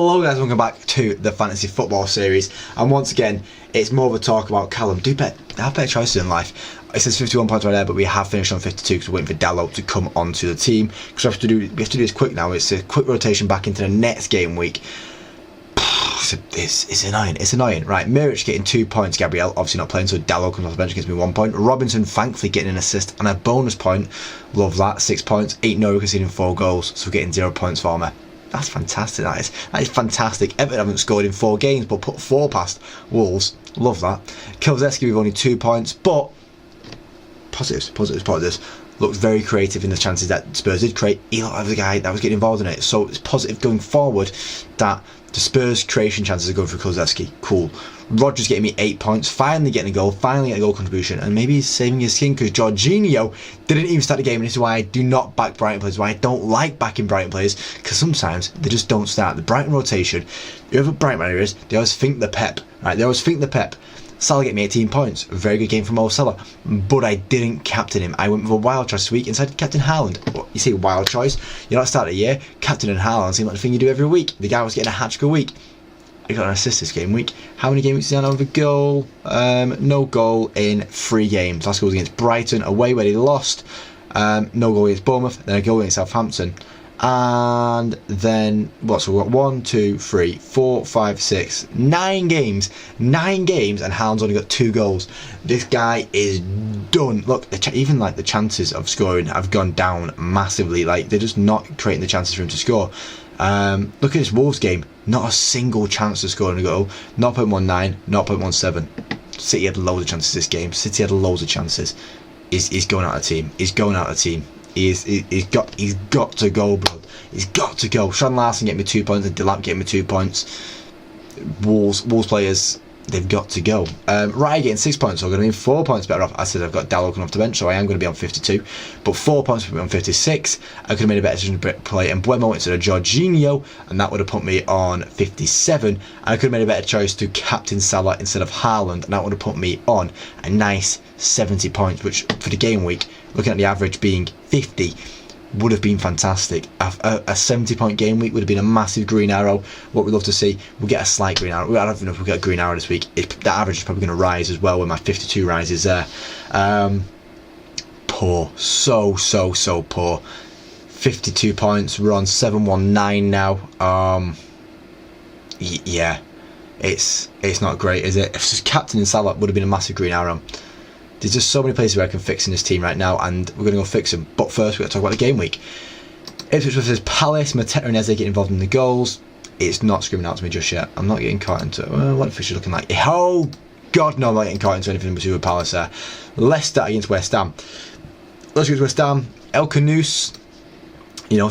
Hello guys, welcome back to the Fantasy Football series, and once again it's more of a talk about Callum. Have better choices in life. It says 51 points right there, but we have finished on 52 because we're waiting for Dallo to come onto the team, because we have to do this quick now. It's a quick rotation back into the next game week. It's annoying. Right, Miric getting 2 points, Gabriel obviously not playing, so Dallo comes off the bench, gives me 1 point. Robinson thankfully getting an assist and a bonus point, love that, 6 points. 8 no conceding 4 goals, so getting 0 points for me. That's fantastic, that is fantastic. Everton haven't scored in 4 games, but put 4 past Wolves, love that. Kilzeski with only 2 points, but positives. Looks very creative in the chances that Spurs did create. He looked like the guy that was getting involved in it, so it's positive going forward that the Spurs creation chances are going for Kilzeski. Cool. Rodgers getting me 8 points, finally getting a goal, finally getting a goal contribution, and maybe he's saving his skin because Jorginho didn't even start the game, and this is why I do not back Brighton players, why I don't like backing Brighton players, because sometimes they just don't start. The Brighton rotation, whoever Brighton manager is, they always think the Pep, right? They always think the Pep. Salah get me 18 points, a very good game from Mo Salah, but I didn't captain him. I went with a wild choice this week inside Captain Haaland. What, you say wild choice? You're not starting a year, captain and Haaland seems like the thing you do every week. The guy was getting a hat-trick a week. He got an assist this game week. How many game weeks did he have with a goal? No goal in 3 games. Last goal was against Brighton away where he lost. No goal against Bournemouth, then a goal against Southampton. And then what? So we've got 1, 2, 3, 4, 5, 6, 9 games. 9 games, and Haaland's only got 2 goals. This guy is done. Look, even like the chances of scoring have gone down massively. Like they're just not creating the chances for him to score. Look at this Wolves game. Not a single chance to score a goal. 0.19, 0.17. City had loads of chances this game. City had loads of chances. He's going out of the team. He's got to go, bro. He's got to go. Sean Larson getting me 2 points and Delap getting me 2 points. Wolves players, they've got to go. Raya getting 6 points, so I'm going to be 4 points better off. I said I've got Dallo coming off the bench, so I am going to be on 52, but 4 points would be on 56. I could have made a better decision to play and Buemo instead of Jorginho, and that would have put me on 57. And I could have made a better choice to captain Salah instead of Haaland, and that would have put me on a nice 70 points, which for the game week, looking at the average being 50, would have been fantastic. A 70 point game week would have been a massive green arrow. What we'd love to see, we'll get a slight green arrow. I don't know if we'll get a green arrow this week. That average is probably going to rise as well when my 52 rises there. Poor, so poor. 52 points, we're on 719 now. Yeah, it's not great, is it? If just captain Salah would have been a massive green arrow. There's just so many places where I can fix in this team right now, and we're going to go fix them. But first, we're going to talk about the game week. Ipswich versus Palace. Mateta and Eze get involved in the goals. It's not screaming out to me just yet. I'm not getting caught into what the fish is looking like. Oh, God, no, I'm not getting caught into anything to do with Palace there. Leicester against West Ham. Let's go to West Ham. El Canouse,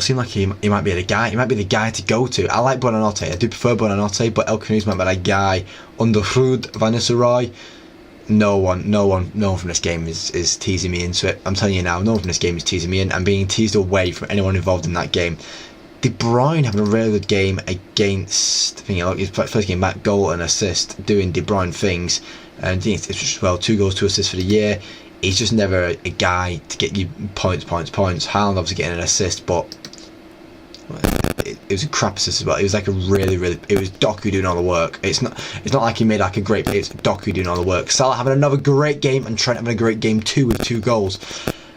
seem like he might be the guy. He might be the guy to go to. I like Buonanotte. I do prefer Buonanotte, but El Canouse might be that guy. Underhood, Van Nistelrooy. No one from this game is teasing me into it. I'm telling you now, no one from this game is teasing me in. I'm being teased away from anyone involved in that game. De Bruyne having a really good game against, his first game back, goal and assist, doing De Bruyne things. And it's just, 2 goals, 2 assists for the year. He's just never a guy to get you points. Haaland obviously getting an assist, but it was a crap assist as well. It was like a it was Doku doing all the work. It's not like he made like a great play. It's Doku doing all the work. Salah having another great game, and Trent having a great game too with 2 goals,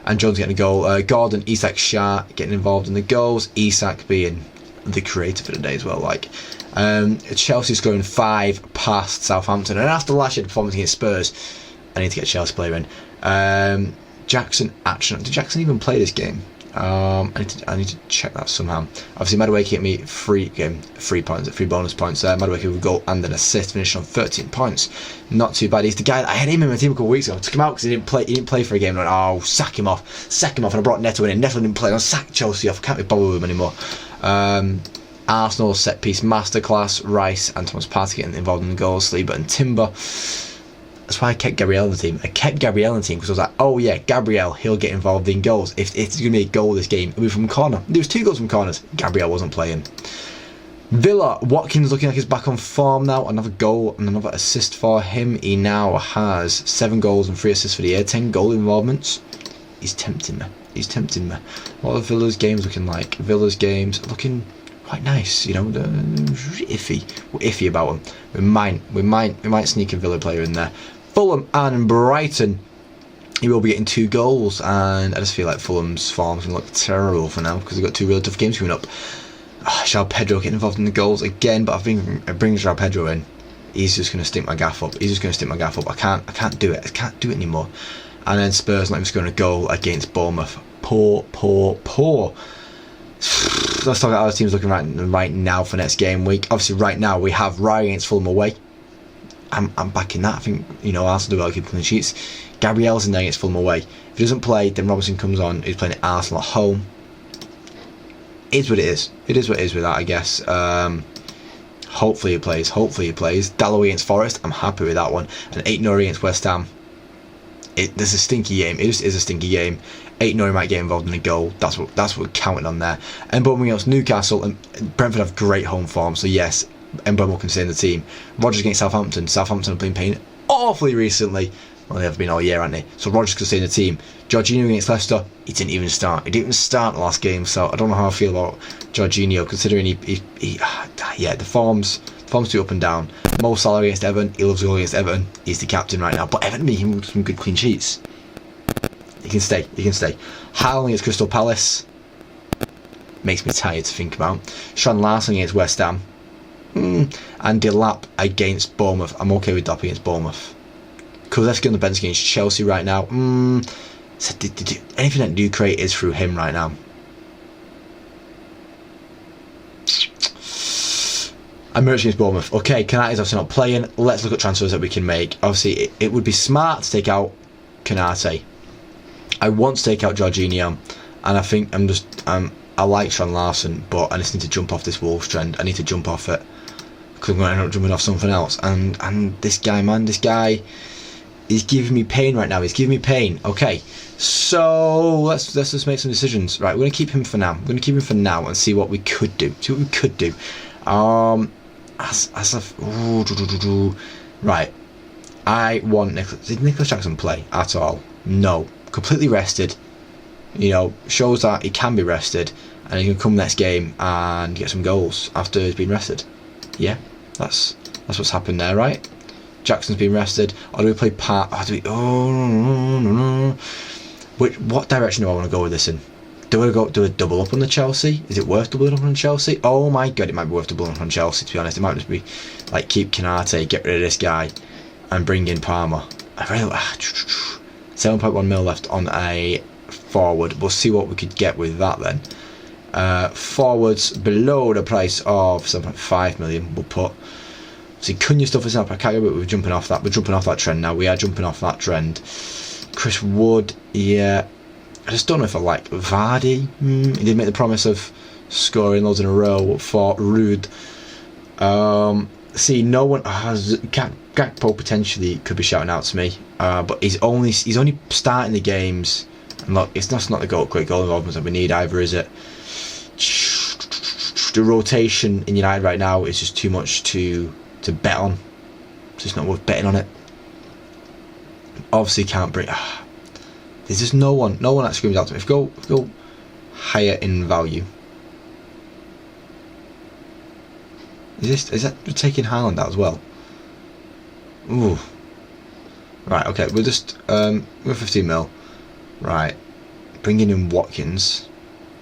and Jones getting a goal. Gordon, Isak, Shah getting involved in the goals. Isak being the creator for the day as well. Chelsea scoring 5 past Southampton, and after last year's performance against Spurs, I need to get a Chelsea player in. Jackson action. Did Jackson even play this game? I need to check that somehow. Obviously, Madueke hit me 3 bonus points there. Madueke with a goal and an assist, finishing on 13 points. Not too bad. He's the guy that I had him in my team a couple of weeks ago. I took him out because he didn't play for a game. And I went, sack him off. And I brought Neto in. Neto didn't play. I sacked Chelsea off. I can't be bothered with him anymore. Arsenal set piece masterclass. Rice and Thomas Partey getting involved in the goals. Saliba and Timber. That's why I kept Gabriel in the team. Because I was like, oh yeah, Gabriel, he'll get involved in goals. If there's going to be a goal this game, it'll be from corner. There was 2 goals from corners. Gabriel wasn't playing. Villa, Watkins looking like he's back on form now. Another goal and another assist for him. He now has 7 goals and 3 assists for the year. 10 goal involvements. He's tempting me. What are Villa's games looking like? Villa's games looking quite nice. You know, iffy. We're iffy about them. We might sneak a Villa player in there. Fulham and Brighton. He will be getting 2 goals, and I just feel like Fulham's form's going to look terrible for now because they've got 2 really tough games coming up. João Pedro getting involved in the goals again, but I think I bring João Pedro in. He's just going to stick my gaff up. I can't do it. I can't do it anymore. And then Spurs let him score a goal against Bournemouth. Poor. Let's talk about how the team's looking right now for next game week. Obviously, right now we have Rye against Fulham away. I'm back in that. I think, Arsenal do well keep clean sheets. Gabriel's in there against Fulham away. If he doesn't play, then Robertson comes on. He's playing at Arsenal at home. It is what it is. It is what it is with that, I guess. Hopefully he plays. Dalloway against Forest. I'm happy with that one. And 8-0 against West Ham. There's a stinky game. It just is a stinky game. 8-0 might get involved in a goal. That's what we're counting on there. And Bournemouth against Newcastle, and Brentford have great home form. So yes, Mbeumo can stay in the team. Rodgers against Southampton. Southampton have been playing awfully recently. Well, they have been all year, haven't they? So Rodgers can stay in the team. Jorginho against Leicester, he didn't even start. He didn't even start the last game, so I don't know how I feel about Jorginho, considering the form's too up and down. Mo Salah against Everton, he loves to go against Everton. He's the captain right now, but Everton making some good clean sheets. He can stay. Haaland against Crystal Palace makes me tired to think about. Sean Larson against West Ham, and Delap against Bournemouth. I'm okay with Delap against Bournemouth. Kulusevski on the bench against Chelsea right now. So anything that new create is through him right now. And Merch against Bournemouth. Okay, Konate's obviously not playing. Let's look at transfers that we can make. Obviously, it would be smart to take out Konate. I want to take out Jorginho, and I think I like Sean Larson, but I just need to jump off this Wolves trend. I need to jump off it because I'm going to end up jumping off something else. And this guy. He's giving me pain right now. Okay, so let's just make some decisions. Right, we're going to keep him for now. And see what we could do. Right, I want Nicholas. Did Nicholas Jackson play at all? No. Completely rested. Shows that he can be rested, and he can come next game and get some goals after he's been rested. Yeah, that's what's happened there, right? Jackson's been rested. Or do we play Pat? No. What direction do I want to go with this in? Do I do a double up on the Chelsea? Is it worth doubling up on Chelsea? Oh my god, it might be worth doubling up on Chelsea, to be honest. It might just be like keep Konate, get rid of this guy, and bring in Palmer. 7.1 mil left on a forward. We'll see what we could get with that then. Forwards below the price of 7.5 million we'll put. See, Cunha stuff is up. I can't get it. We're jumping off that trend now. We are jumping off that trend. Chris Wood, yeah. I just don't know if I like Vardy. He did make the promise of scoring loads in a row for Rude. See, no one has Gakpo potentially could be shouting out to me, but he's only starting the games. And look, that's not the quick goal involvement that we need either, is it? The rotation in United right now is just too much to bet on. It's just not worth betting on it. Obviously can't bring. There's just no one that screams out to me. If we go higher in value. Is that taking Haaland out as well? Ooh. Right, okay, we're just we're 15 mil. Right. Bringing in Watkins.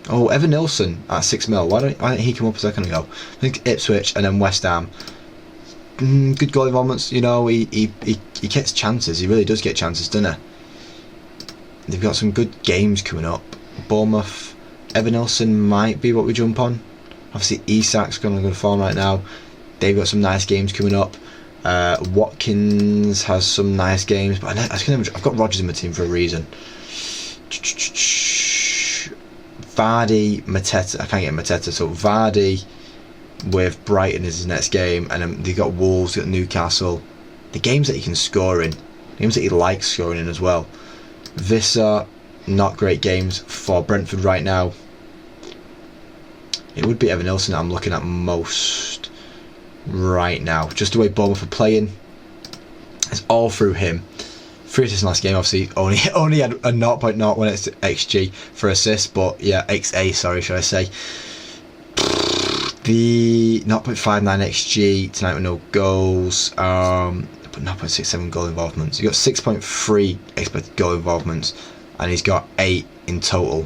Oh, Evan Nilsson at 6 mil. Why don't he come up a second ago? I think Ipswich and then West Ham. Good goal involvements, he gets chances. He really does get chances, doesn't he? They've got some good games coming up. Bournemouth, Evan Nilsson might be what we jump on. Obviously, Isak's going on good form right now. They've got some nice games coming up. Watkins has some nice games, but I've got Rodgers in my team for a reason. Vardy, Mateta. I can't get Mateta, so Vardy with Brighton is his next game, and then they've got Wolves, they've got Newcastle. The games that he can score in, games that he likes scoring in as well. Visser, not great games for Brentford right now. It would be Evan Nilsson that I'm looking at most right now. Just the way Bournemouth are playing, it's all through him. 3 assists in last game, obviously only had a 0.01 XG for assists, but yeah, XA, sorry, should I say. the 0.59 XG tonight with no goals, but 0.67 goal involvements. He's got 6.3 expected goal involvements, and he's got 8 in total.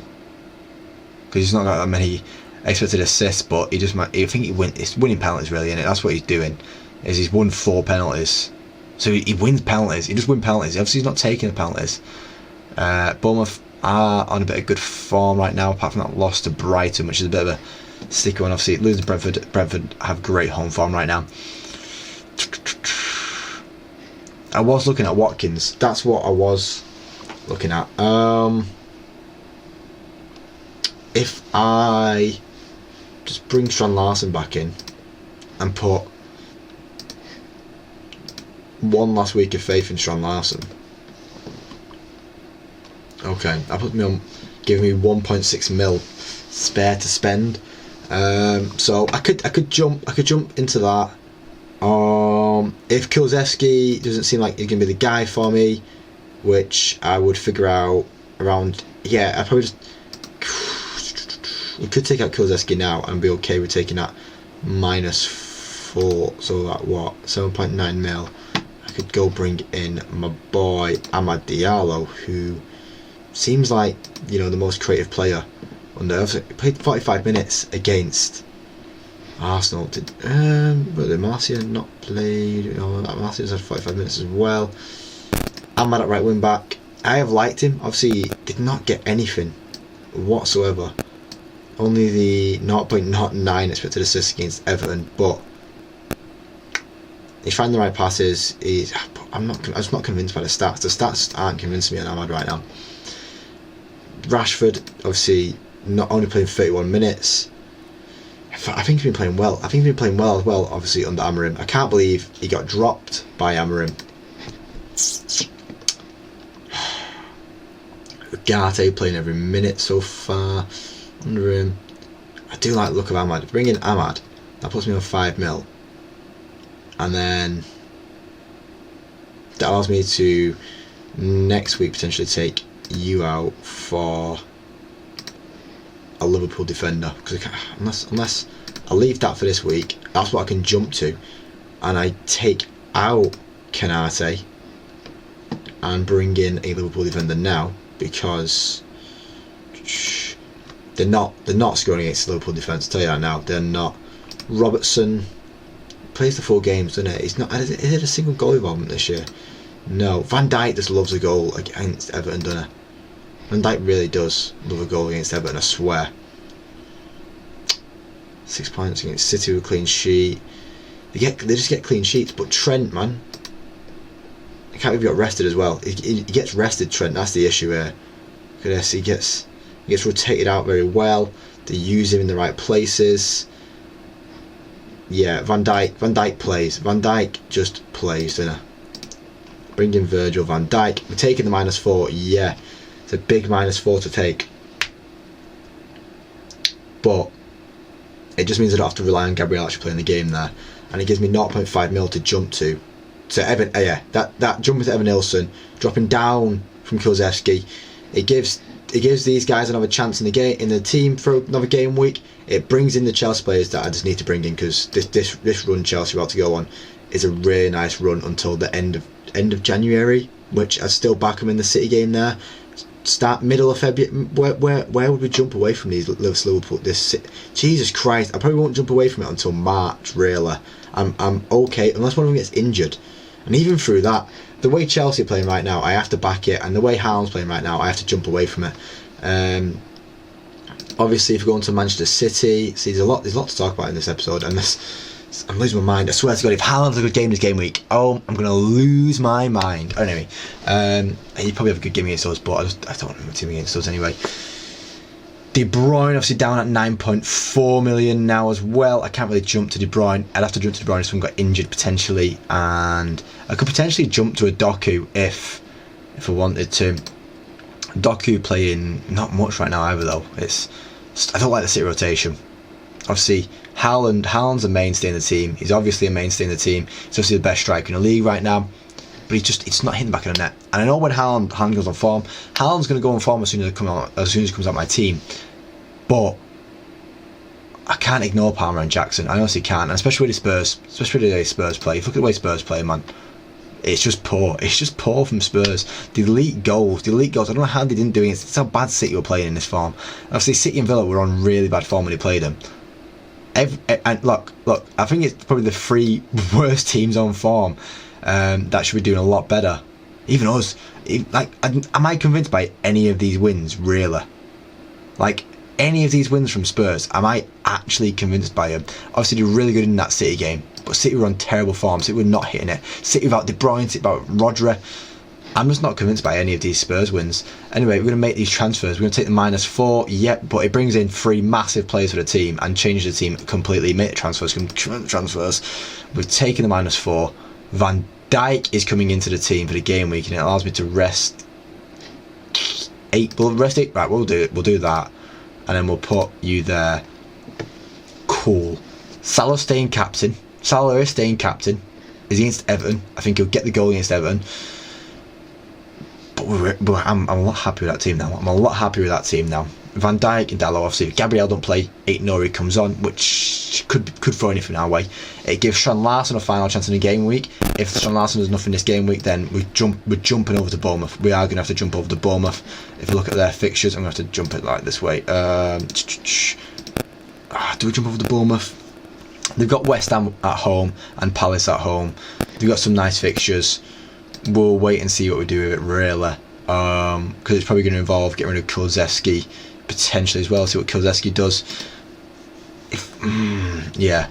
Because he's not got that many expected assists, but he just might. I think it's winning penalties really, isn't it? That's what he's doing. Is he's won 4 penalties, so he wins penalties. He just wins penalties. Obviously, he's not taking the penalties. Bournemouth are on a bit of good form right now, apart from that loss to Brighton, which is a bit of a sticky one. Obviously, losing to Brentford. Brentford have great home form right now. I was looking at Watkins. That's what I was looking at. If I just bring Strand Larsen back in and put one last week of faith in Strand Larsen. Okay, that puts me on giving me 1.6 mil spare to spend. So I could jump into that. If Kulusevski doesn't seem like he's gonna be the guy for me, which I would figure out around. Yeah, I probably just. We could take out Kulusevski now and be okay with taking that -4. So that what 7.9 mil. I could go bring in my boy Amad Diallo, who seems like, you know, the most creative player. Played 45 minutes against Arsenal. But did Marcia not played? Oh, Marcia's had 45 minutes as well. Amad at right wing back. I have liked him. Obviously, he did not get anything whatsoever. Only the 0.09 expected assists against Everton, but he's finding the right passes. I'm just not convinced by the stats. The stats aren't convincing me on Ahmad right now. Rashford, obviously, not only playing 31 minutes. I think he's been playing well. I think he's been playing well as well, obviously, under Amorim. I can't believe he got dropped by Amorim. Ugarte playing every minute so far under him. I do like the look of Ahmad. Bring in Ahmad. That puts me on 5 mil. And then that allows me to next week potentially take you out for a Liverpool defender, because unless I leave that for this week, that's what I can jump to, and I take out Canate and bring in a Liverpool defender now, because they're not scoring against the Liverpool defence. I'll tell you that now. They're not. Robertson plays the 4 games, doesn't it? He's not. Is it a single goal involvement this year? No. Van Dijk just loves a goal against Everton, doesn't he? Van Dijk really does love a goal against Everton, I swear. 6 points against City with a clean sheet. They just get clean sheets, but Trent, man, I can't believe he got rested as well. He gets rested, Trent. That's the issue here. Look at this. He gets rotated out very well. They use him in the right places. Yeah, Van Dijk plays. Van Dijk just plays, doesn't he? Bring in Virgil van Dijk. We're taking the -4. Yeah, it's a big -4 to take. But it just means I don't have to rely on Gabriel actually playing the game there. And it gives me 0.5 mil to jump to. So Evan, yeah, that jumping to Evan Nilsson, dropping down from Kulusevski, it gives these guys another chance in the game, in the team for another game week. It brings in the Chelsea players that I just need to bring in, because this run Chelsea are about to go on is a really nice run until the end of January, which I still back them in the City game there. Start middle of February. Where would we jump away from these Liverpool? Jesus Christ! I probably won't jump away from it until March. Really, I'm okay unless one of them gets injured. And even through that, the way Chelsea are playing right now, I have to back it, and the way Haaland's playing right now, I have to jump away from it. Obviously, if we go on to Manchester City, see, there's a lot to talk about in this episode, and I'm losing my mind. I swear to God, if Haaland's a good game this game week, oh, I'm going to lose my mind. Anyway, he probably have a good game against us, but I don't want him team against us anyway. De Bruyne obviously down at 9.4 million now as well. I can't really jump to De Bruyne. I'd have to jump to De Bruyne if someone got injured potentially, and I could potentially jump to a Doku if I wanted to. Doku playing not much right now either though. I don't like the City rotation. Obviously, Haaland's a mainstay in the team. He's obviously a mainstay in the team. He's obviously the best striker in the league right now. But it's not hitting the back of the net. And I know when Haaland goes on form, Haaland's going to go on form as soon as he comes out of my team. But I can't ignore Palmer and Jackson. I honestly can't, and especially with the way Spurs play. If you look at the way Spurs play, man, it's just poor. It's just poor from Spurs. The elite goals. I don't know how they didn't do it. It's how bad City were playing in this form. Obviously, City and Villa were on really bad form when they played them. And look, I think it's probably the 3 worst teams on form that should be doing a lot better. Even us. Am I convinced by any of these wins, really? Like, any of these wins from Spurs, am I actually convinced by them? Obviously, they're really good in that City game, but City were on terrible form. City were not hitting it. City without De Bruyne, City without Rodri. I'm just not convinced by any of these Spurs wins. Anyway, we're going to make these transfers. We're going to take the -4, yep, but it brings in 3 massive players for the team and changes the team completely. Make the transfers. We've taken the -4. Van Dijk is coming into the team for the game week, and it allows me to rest 8. We'll rest 8. Right, we'll do it. We'll do that. And then we'll put you there. Cool. Salah staying captain. Salah is staying captain. Is against Everton. I think he'll get the goal against Everton. But I'm a lot happy with that team now. Van Dijk and Dalot, obviously. If Gabriel don't play, Aït-Nouri comes on, which could throw anything our way. It gives Sean Larson a final chance in the game week. If Sean Larson does nothing this game week, then we're jumping over to Bournemouth. We are going to have to jump over to Bournemouth. If you look at their fixtures, I'm going to have to jump it like this way. Do we jump over to Bournemouth? They've got West Ham at home and Palace at home. They've got some nice fixtures. We'll wait and see what we do with it, really. Because it's probably going to involve getting rid of Kulusevski potentially as well. See what Kulusevski does. Yeah,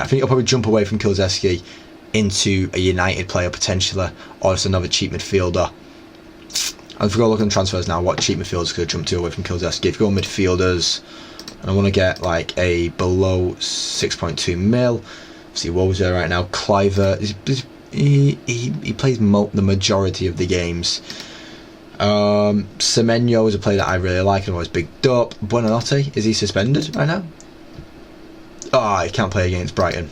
I think I'll probably jump away from Kulusevski into a United player potentially, or just another cheap midfielder. And if we go look at the transfers now, what cheap midfielders could I jump to away from Kulusevski? If we go midfielders, and I want to get like a below 6.2 mil. See Wolves there right now. Cliver, he plays the majority of the games. Semenyo is a player that I really like and always bigged up. Buonanotte, is he suspended right now? Oh, he can't play against Brighton.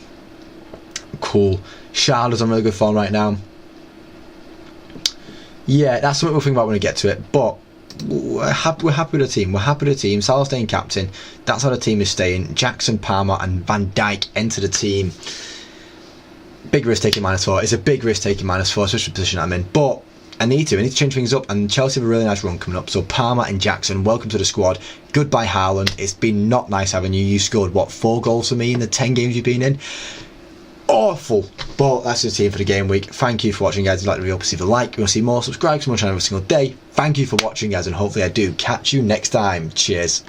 Cool. Shard's on really good form right now. Yeah, that's something we'll think about when we get to it. But we're happy with the team. Salah staying captain. That's how the team is staying. Jackson, Palmer and Van Dijk enter the team. Big risk taking -4. It's a big risk taking -4, especially the position I'm in. But I need to change things up, and Chelsea have a really nice run coming up. So Palmer and Jackson, welcome to the squad. Goodbye Haaland. It's been not nice having you. You scored 4 goals for me in the 10 games you've been in. Awful. But that's the team for the game week. Thank you for watching, guys. If you like the video, please leave a like. If you want to see more, subscribe to my channel every single day. Thank you for watching, guys, and hopefully I do catch you next time. Cheers.